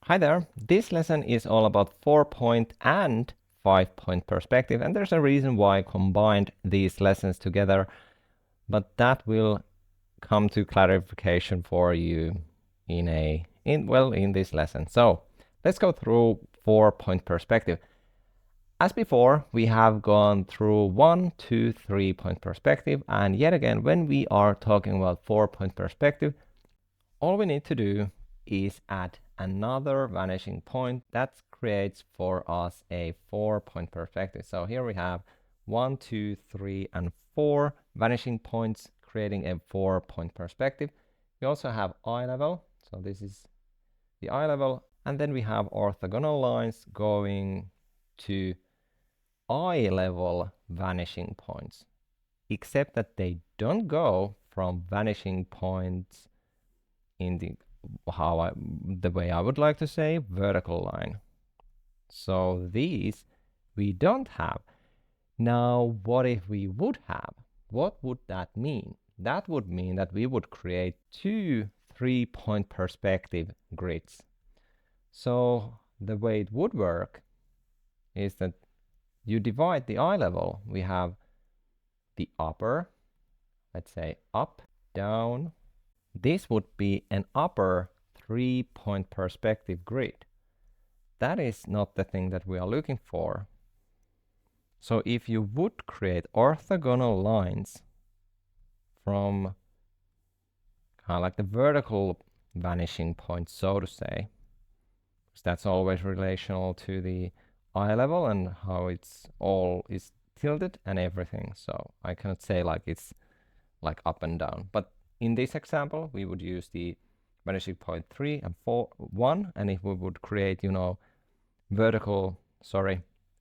Hi there. This lesson is all about 4-point and 5-point perspective, and there's a reason why I combined these lessons together, but that will come to clarification for you in this lesson. So let's go through 4-point perspective. As before, we have gone through 1, 2, 3-point perspective, and yet again, when we are talking about 4-point perspective, all we need to do is add another vanishing point that creates for us a 4-point perspective. So here we have 1, 2, 3, and 4 vanishing points creating a 4-point perspective. We also have eye level, so this is the eye level, and then we have orthogonal lines going to eye level vanishing points, except that they don't go from vanishing points in the way I would like to say vertical line. So these we don't have. Now what if we would have? What would that mean? That would mean that we would create two 3-point perspective grids. So the way it would work is that you divide the eye level. We have the upper, let's say up, down. This would be an upper 3-point perspective grid. That is not the thing that we are looking for. So if you would create orthogonal lines from kind of like the vertical vanishing point, so to say, because that's always relational to the eye level and how it's all is tilted and everything. So I cannot say like it's like up and down, but in this example we would use the vanishing point 3 and 4 1, and if we would create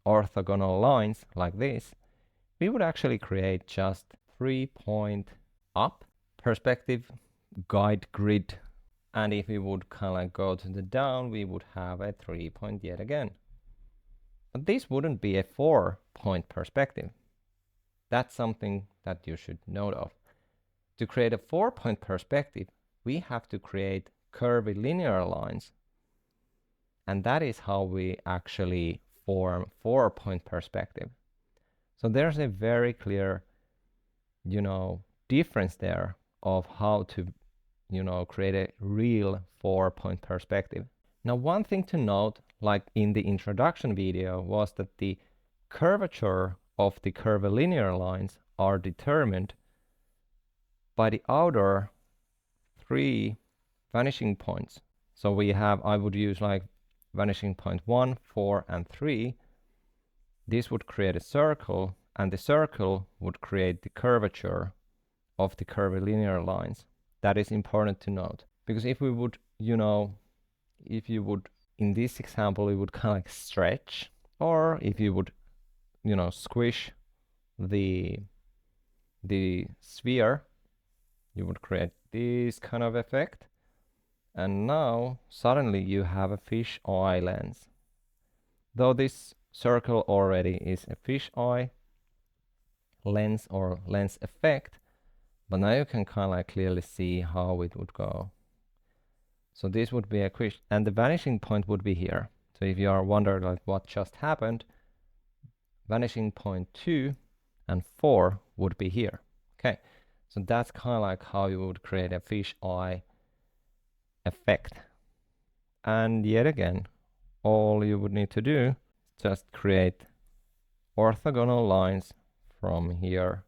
orthogonal lines like this, we would actually create just 3-point up perspective guide grid, and if we would kind of like go to the down, we would have a 3-point yet again. But this wouldn't be a 4-point perspective. That's something that you should note of. To create a 4-point perspective, we have to create curvilinear lines, and that is how we actually form 4-point perspective. So there's a very clear, difference there of how to, create a real 4-point perspective. Now, one thing to note, like in the introduction video, was that the curvature of the curvilinear lines are determined by the outer 3 vanishing points. So we have, I would use like vanishing point 1, 4, and 3. This would create a circle, and the circle would create the curvature of the curvilinear lines. That is important to note, because if we would, if you would, in this example, you would kind of like stretch, or if you would, squish the sphere, you would create this kind of effect. And now suddenly you have a fish eye lens. Though this circle already is a fish eye lens or lens effect, but now you can kind of like clearly see how it would go. So this would be a fish, and the vanishing point would be here. So if you are wondering like what just happened, vanishing point 2 and 4 would be here. Okay, so that's kind of like how you would create a fish eye effect. And yet again, all you would need to do is just create orthogonal lines from here,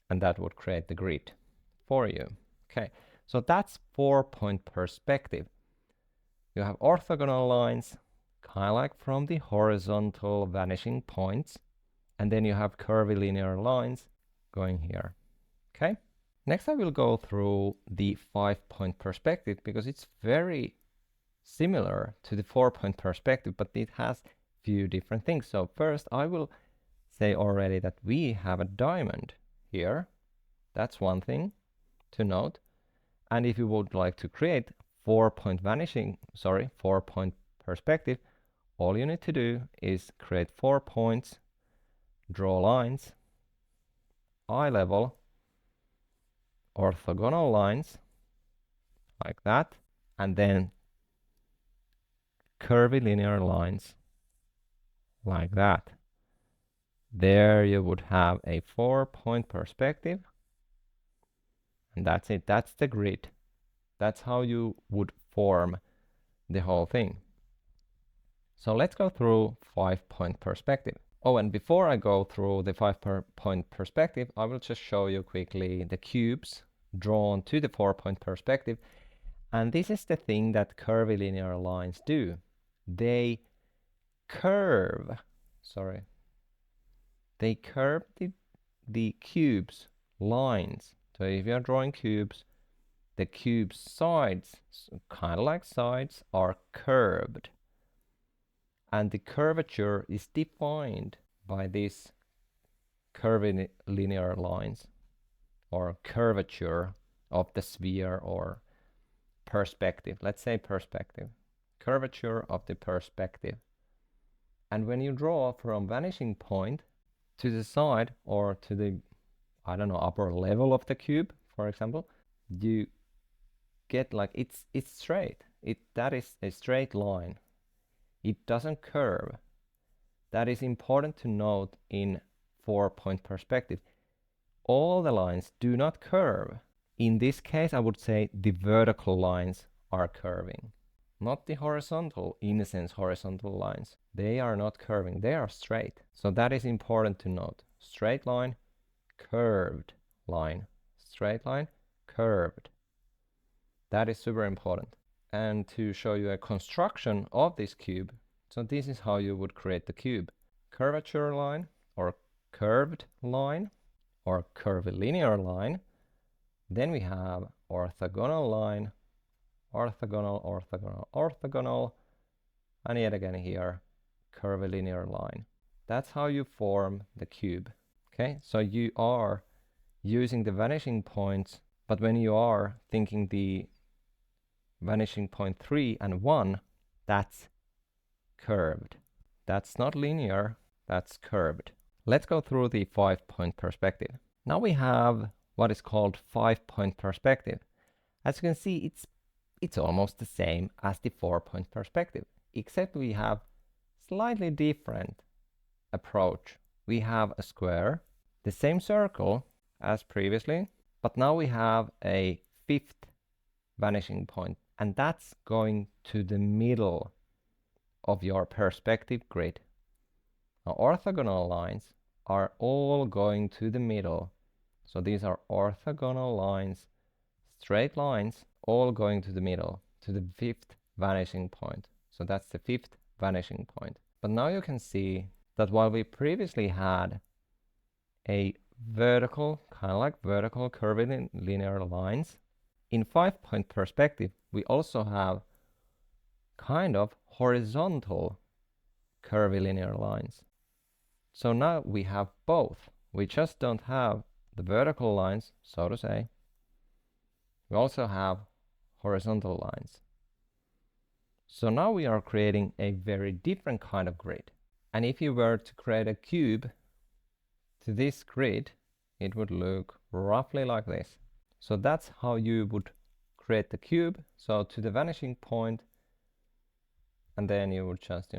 and that would create the grid for you. Okay, so that's 4-point perspective. You have orthogonal lines, kind of like from the horizontal vanishing points, and then you have curvilinear lines going here. Okay, next I will go through the 5-point perspective, because it's very similar to the 4-point perspective, but it has few different things. So first I will say already that we have a diamond here. That's one thing to note. And if you would like to create 4-point perspective, all you need to do is create 4 points, draw lines, eye level, orthogonal lines like that, and then curvilinear lines like that. There you would have a 4-point perspective, and that's it. That's the grid. That's how you would form the whole thing. So let's go through 5-point perspective. Oh, and before I go through the 5-point perspective, I will just show you quickly the cubes drawn to the 4-point perspective. And this is the thing that curvilinear lines do. They curve, they curve the cubes lines. So if you're drawing cubes, the cube's sides, kind of like sides, are curved. And the curvature is defined by these curvilinear lines, or curvature of the sphere, or perspective. Let's say perspective. Curvature of the perspective. And when you draw from vanishing point to the side, or to the, I don't know, upper level of the cube, for example, you get like it's straight. That is a straight line. It doesn't curve. That is important to note in 4-point perspective. All the lines do not curve. In this case, I would say the vertical lines are curving, not the horizontal, in a sense, horizontal lines. They are not curving, they are straight. So that is important to note. Straight line, curved line. Straight line, curved. That is super important. And to show you a construction of this cube, so this is how you would create the cube. Curvature line, or curved line, or curvilinear line. Then we have orthogonal line, orthogonal, orthogonal, orthogonal, and yet again here, curvilinear line. That's how you form the cube. Okay, so you are using the vanishing points, but when you are thinking the vanishing point 3 and 1, that's curved. That's not linear, that's curved. Let's go through the 5-point perspective. Now we have what is called 5-point perspective. As you can see, it's almost the same as the 4-point perspective, except we have slightly different approach. We have a square, the same circle as previously, but now we have a 5th vanishing point, and that's going to the middle of your perspective grid. Now, orthogonal lines are all going to the middle. So these are orthogonal lines, straight lines, all going to the middle, to the 5th vanishing point. So that's the 5th vanishing point. But now you can see that while we previously had a vertical, kind of like vertical curvilinear lines, in 5-point perspective, we also have kind of horizontal curvilinear lines. So now we have both. We just don't have the vertical lines, so to say. We also have horizontal lines. So now we are creating a very different kind of grid. And if you were to create a cube to this grid, it would look roughly like this. So that's how you would create the cube. So to the vanishing point, and then you would just,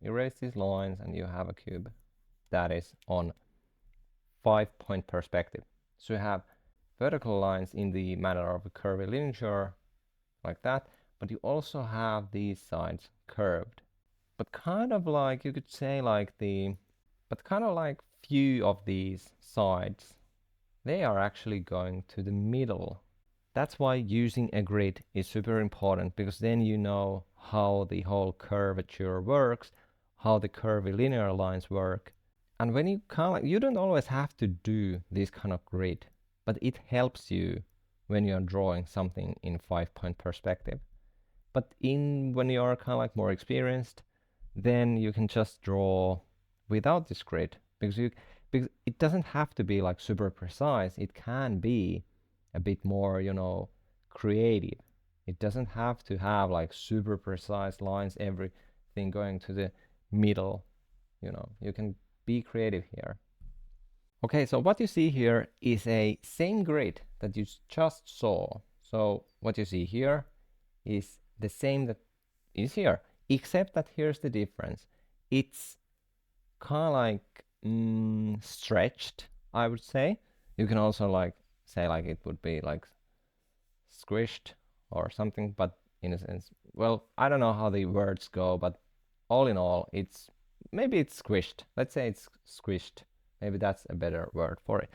erase these lines and you have a cube that is on 5-point perspective. So you have vertical lines in the manner of a curvilinear, like that, but you also have these sides curved. But kind of like, you could say like few of these sides, they are actually going to the middle. That's why using a grid is super important, because then you know how the whole curvature works, how the curvilinear lines work. And when you don't always have to do this kind of grid, but it helps you when you're drawing something in 5-point perspective. But when you're kind of like more experienced, then you can just draw without this grid, because it doesn't have to be like super precise. It can be a bit more, creative. It doesn't have to have like super precise lines, everything going to the middle. You can be creative here. Okay, so what you see here is a same grid that you just saw. So what you see here is the same that is here. except that here's the difference. It's kind of like stretched, I would say. You can also like say like it would be like squished or something, but in a sense, well, I don't know how the words go, but all in all, maybe it's squished. Let's say it's squished. Maybe that's a better word for it.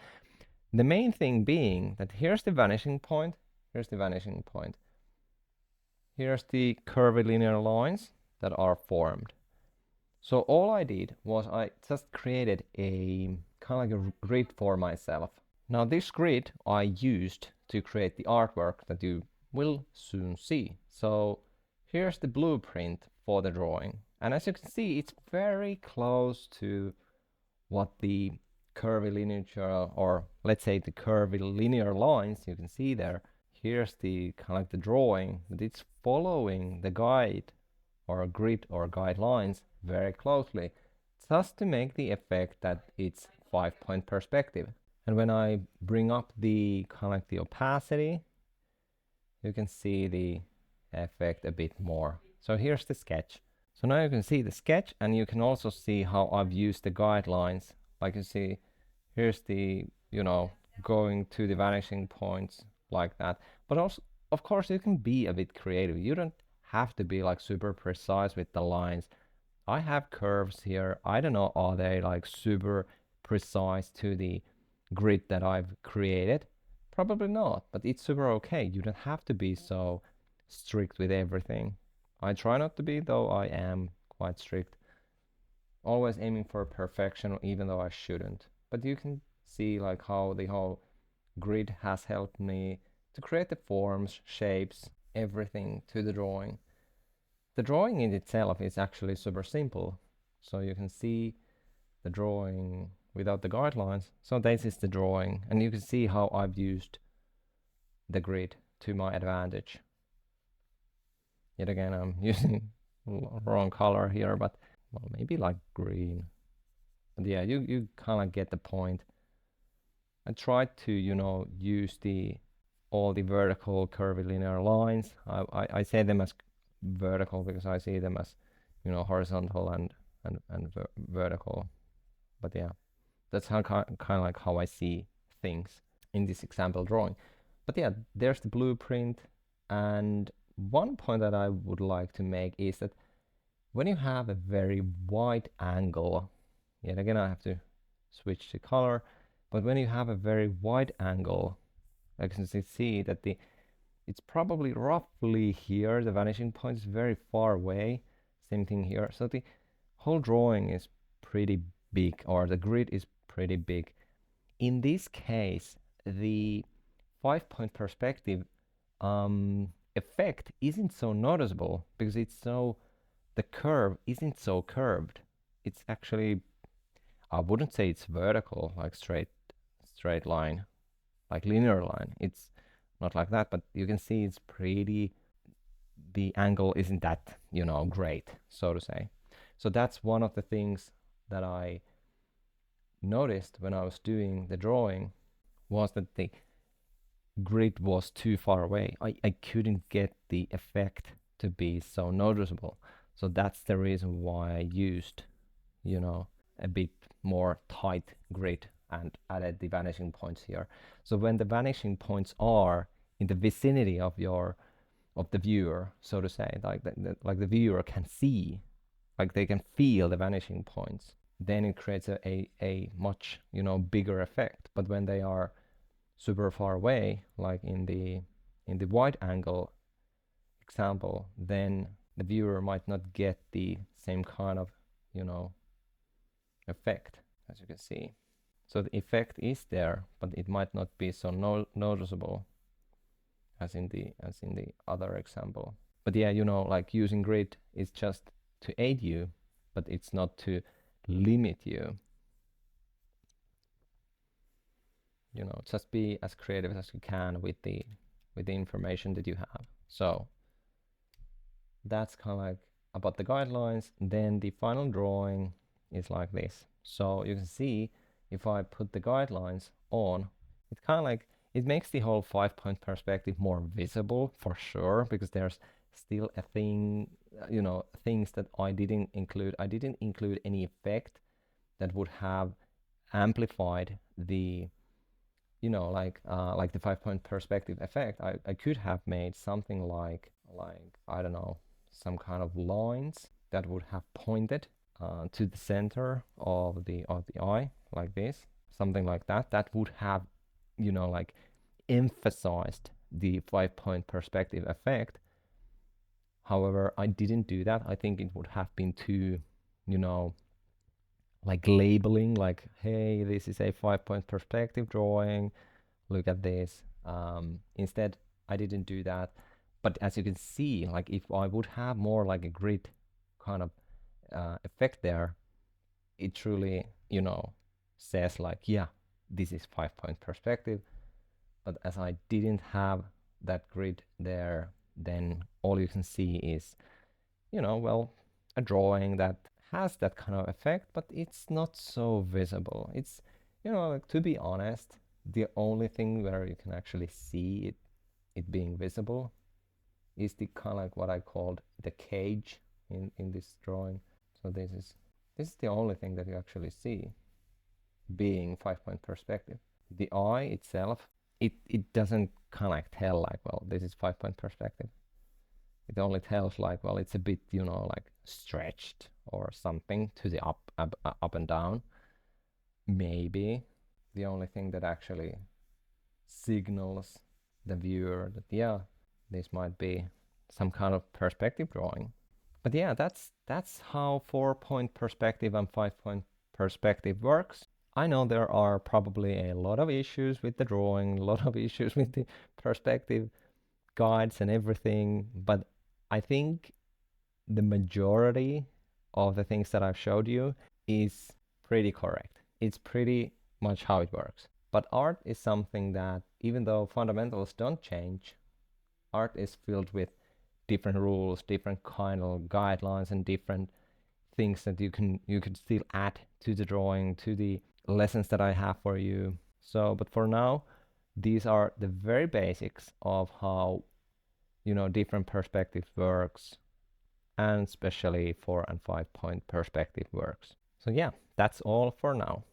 The main thing being that here's the vanishing point, here's the vanishing point. Here's the curvilinear lines that are formed. So all I did was I just created a kind of like a grid for myself. Now this grid I used to create the artwork that you will soon see. So here's the blueprint for the drawing. And as you can see, it's very close to what the curvilinear, or let's say the curvilinear lines you can see there. Here's the kind of like the drawing, but it's following the guide or grid or guidelines very closely, just to make the effect that it's 5-point perspective. And when I bring up the kind of like the opacity, you can see the effect a bit more. So here's the sketch. So now you can see the sketch, and you can also see how I've used the guidelines. Like you see, here's the, going to the vanishing points like that. But also, of course, you can be a bit creative. You don't have to be like super precise with the lines. I have curves here. I don't know, are they like super precise to the grid that I've created? Probably not, but it's super okay. You don't have to be so strict with everything. I try not to be, though I am quite strict. Always aiming for perfection, even though I shouldn't. But you can see like how the whole grid has helped me to create the forms, shapes, everything to the drawing. The drawing in itself is actually super simple. So you can see the drawing without the guidelines. So this is the drawing, and you can see how I've used the grid to my advantage. Yet again, I'm using wrong color here, but well, maybe like green. But yeah, you kind of get the point. I tried to, use all the vertical curvilinear lines. I say them as vertical because I see them as, horizontal and vertical. But yeah, that's how kind of like how I see things in this example drawing. But yeah, there's the blueprint. And one point that I would like to make is that when you have a very wide angle, yet again I have to switch the color, but when you have a very wide angle, I can see that it's probably roughly here, the vanishing point is very far away, same thing here. So the whole drawing is pretty big, or the grid is pretty big. In this case, the 5-point perspective effect isn't so noticeable because the curve isn't so curved. It's actually, I wouldn't say it's vertical, like straight line, like linear line. It's not like that, but you can see it's the angle isn't that, great, so to say. So that's one of the things that I noticed when I was doing the drawing, was that the grid was too far away. I couldn't get the effect to be so noticeable. So that's the reason why I used, a bit more tight grid and added the vanishing points here. So when the vanishing points are in the vicinity of the viewer, so to say, like the viewer can see, like they can feel the vanishing points, then it creates a much, bigger effect. But when they are super far away, like in the wide angle example, then the viewer might not get the same kind of, effect, as you can see. So the effect is there, but it might not be so noticeable as in the other example. But yeah, like using grid is just to aid you, but it's not to limit you. Just be as creative as you can with the information that you have. So that's kind of like about the guidelines. Then the final drawing is like this. So you can see if I put the guidelines on, it's kind of like, it makes the whole 5-point perspective more visible for sure, because there's still a things that I didn't include. I didn't include any effect that would have amplified the, like the 5 point perspective effect. I could have made something like I don't know, some kind of lines that would have pointed to the center of the eye, like this, something like that. That would have, like emphasized the 5 point perspective effect. However, I didn't do that. I think it would have been too, like labeling, like, hey, this is a 5 point perspective drawing. Look at this. Instead, I didn't do that. But as you can see, like if I would have more like a grid kind of effect there, it truly, says like, yeah, this is 5 point perspective. But as I didn't have that grid there, then all you can see is, well, a drawing that has that kind of effect, but it's not so visible. It's, like, to be honest, the only thing where you can actually see it being visible is the kind of like what I called the cage in this drawing. So this is the only thing that you actually see being 5 point perspective. The eye itself, it doesn't kind of like tell like, well, this is 5 point perspective. It only tells like, well, it's a bit, like stretched or something to the up and down. Maybe the only thing that actually signals the viewer that, yeah, this might be some kind of perspective drawing. But yeah, that's how 4 point perspective and 5 point perspective works. I know there are probably a lot of issues with the drawing, a lot of issues with the perspective guides and everything, but I think the majority of the things that I've showed you is pretty correct. It's pretty much how it works. But art is something that, even though fundamentals don't change, art is filled with different rules, different kind of guidelines, and different things that you could still add to the drawing, to the lessons that I have for you. So, but for now, these are the very basics of how, different perspective works, and especially 4 and 5 point perspective works. So yeah, that's all for now.